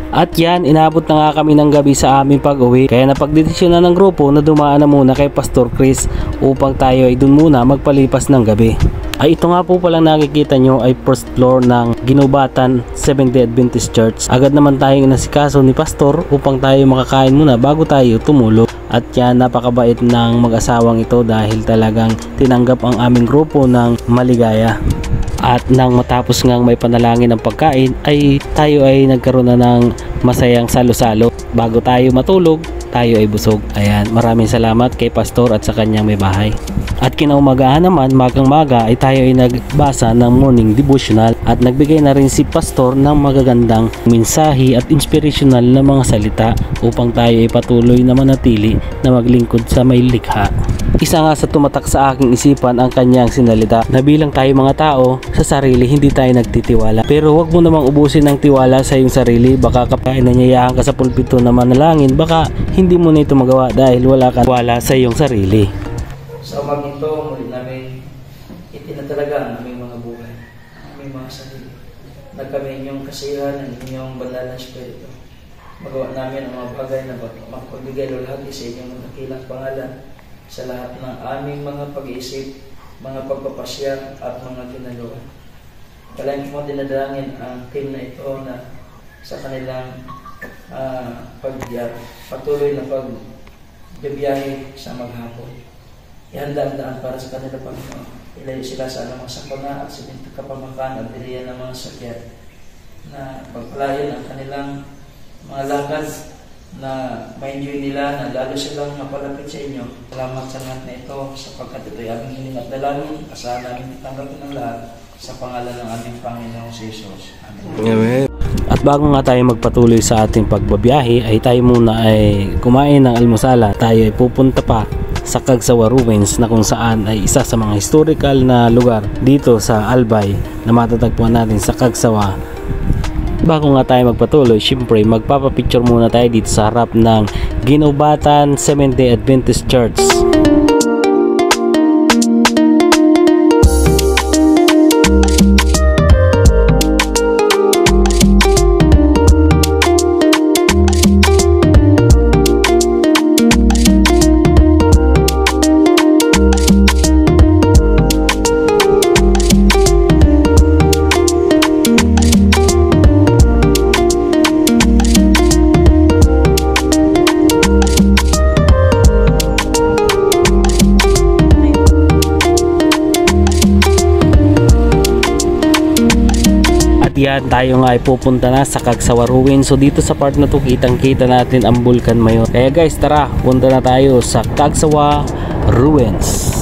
At yan, inabot na nga kami ng gabi sa aming pag-uwi, kaya napagdesisyon na ng grupo na dumaan na muna kay Pastor Chris upang tayo ay dun muna magpalipas ng gabi. Ay ito nga po palang nakikita nyo ay first floor ng Ginubatan Seventh-day Adventist Church. Agad naman tayong inasikaso ni Pastor upang tayo makakain muna bago tayo tumulog. At yan, napakabait ng mag-asawang ito dahil talagang tinanggap ang aming grupo ng maligaya. At nang matapos ngang may panalangin ng pagkain ay tayo ay nagkaroon na ng masayang salo-salo. Bago tayo matulog, tayo ay busog. Ayan, maraming salamat kay Pastor at sa kanyang may bahay. At kinaumagahan naman, magang-maga ay tayo ay nagbasa ng morning devotional at nagbigay na rin si Pastor ng magagandang mensahe at inspirational na mga salita upang tayo ay patuloy na manatili na maglingkod sa may likha. Isa nga sa tumatak sa aking isipan ang kanyang sinalita na bilang tayo mga tao, sa sarili hindi tayo nagtitiwala. Pero wag mo namang ubusin ng tiwala sa iyong sarili, baka kapag nanyayahan ka sa pulpito na manalangin, baka hindi mo na ito magawa dahil wala kang tiwala sa iyong sarili. Sa umagang ito, muli namin itinatalaga ang aming mga buhay, ang aming mga sarili. Nagkami inyong kasiyahan ng inyong banal na Espiritu. Magawa namin ang mga bagay na mapagbigay lulhati sa inyong dakilang pangalan sa lahat ng aming mga pag-iisip, mga pagpapasya at mga ginagawa. Kailangan mo dinadalangin ang team na ito na sa kanilang patuloy na pagbibiyahe sa maghapon. Ihanda ang daan para sa kanila, Panginoon. Ilayo sila sa anumang sakuna at sinintag kapamakan at diriyan ng mga sakyan na pagpalayan ang kanilang mga lakad na ma-enjoy nila na lalo silang mapalapit sa inyo. Salamat sa lahat na ito sapagkat ito'y aming hiling at dalangin. Asahan namin itanggapin ng lahat sa pangalan ng aming Panginoong si Jesus. Amen. At bago nga tayo magpatuloy sa ating pagbabiyahe ay tayo muna ay kumain ng almusala. Tayo ay pupunta pa sa Cagsawa Ruins na kung saan ay isa sa mga historical na lugar dito sa Albay na matatagpuan natin sa Cagsawa. Bago nga tayo magpatuloy, syempre magpapapicture muna tayo dito sa harap ng Ginubatan Seventh-day Adventist Church. Yan, tayo nga ay pupunta na sa Cagsawa Ruins. So dito sa part na to kitang kita natin ang Bulkan Mayon. Kaya guys, tara, punta na tayo sa Cagsawa Ruins.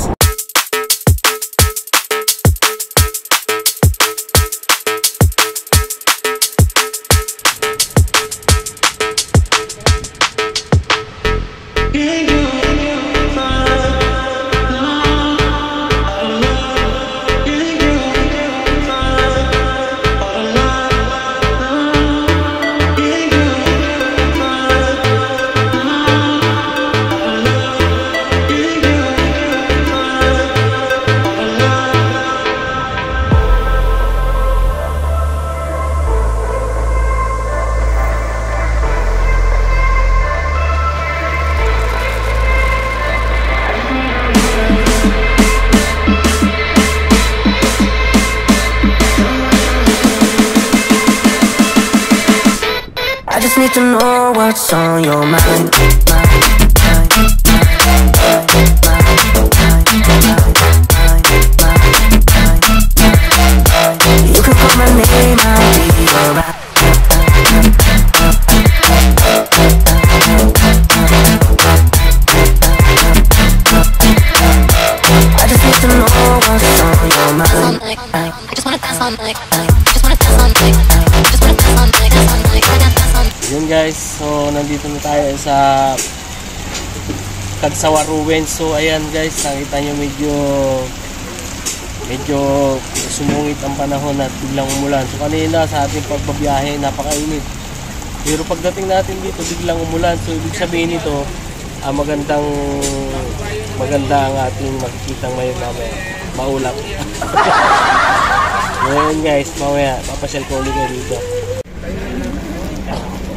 Need to know what's on your mind. You can call my name, I'll be alright. I just need to know what's on your mind. I just wanna dance all night. Just wanna dance all night. Just wanna dance all night. Dance all night. Yun guys, so nandito na tayo sa Cagsawa Ruins. So ayan guys, nakita nyo medyo sumungit ang panahon at biglang umulan. So kanina sa ating pagbabiyahe napakainit, pero pagdating natin dito biglang umulan. So ibig sabihin nito maganda ang ating makikitang ngayon mamaya, maulap. Ngayon guys, mamaya papasyal ko ulit dito.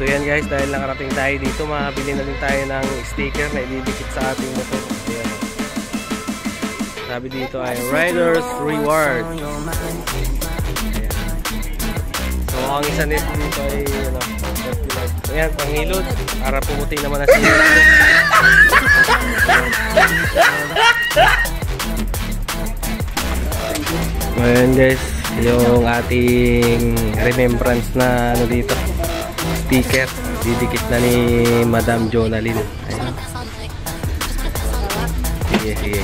So yan guys, dahil nakarating tayo dito, mabili na din tayo ng sticker na ididikit sa ating motor. Ayan. Sabi dito ay Riders Reward. Ayan. So ang isa nito dito ay ano, ayan, panghilod para pumuti naman ang silid. Ayan guys, yung ating remembrance na ano dito, sticker, didikit na ni Madam Jonalyn. Ayan. Sige, sige.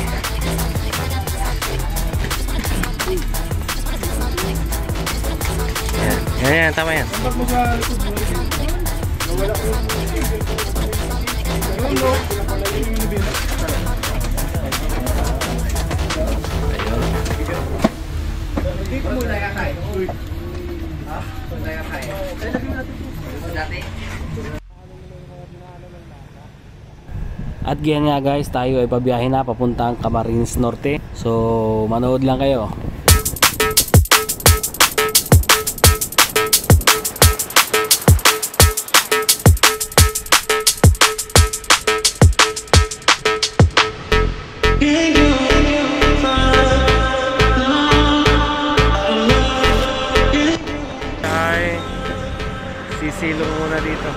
Ayan, ayan, tama yan. At ganyan nga guys, tayo ay pabiyahe na papuntang Camarines Norte. So manood lang kayo. Ay, sisilong muna dito.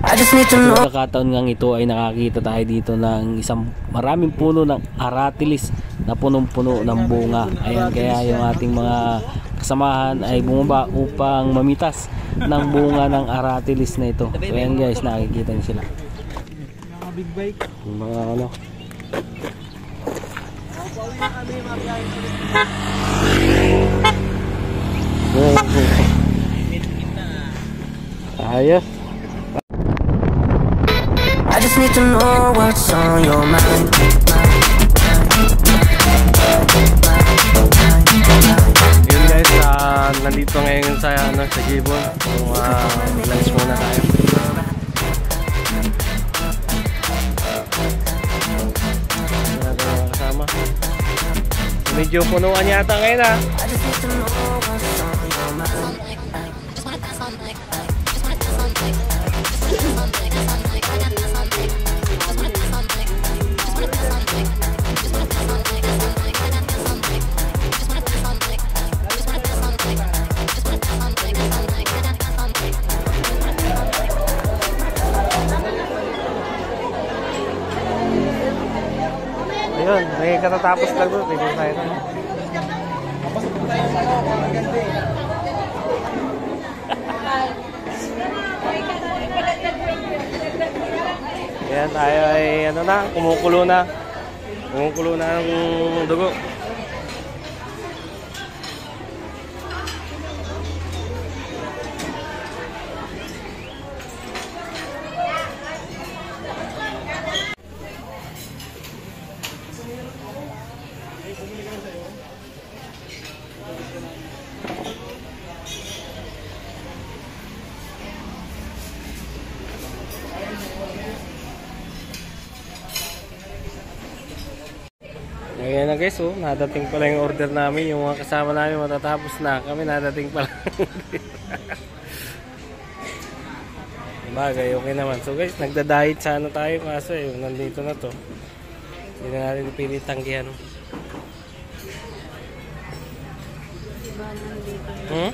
I just need to know. Sa pagkakataon ngang ito ay nakakita tayo dito ng isang maraming puno ng aratilis na punong-puno ng bunga. Ayan, kaya yung ating mga kasamahan ay bumaba upang mamitas ng bunga ng aratilis na ito. So ayan guys, nakikita niyo sila. Mga big bike. Yung mga ano. Ayos. I just need to know what's on your mind. Yun guys, nandito ngayon sa Gibbon. Lunch muna tayo. Kasama. Medyo punuan yata ngayon ha. I just need to know what's on your mind. Ayun, may katatapos lang doon. Tigil tayo na. Ayan, tayo ay ano na, kumukulo na. Kumukulo na ang dugo. Ayan na guys, oh, nadating pala yung order namin. Yung mga kasama namin matatapos na. Kami nadating pala. Bagay, okay naman. So guys, nagda-diet sana tayo kaso nandito na to. Hindi na natin pilit tanggihan. Hmm?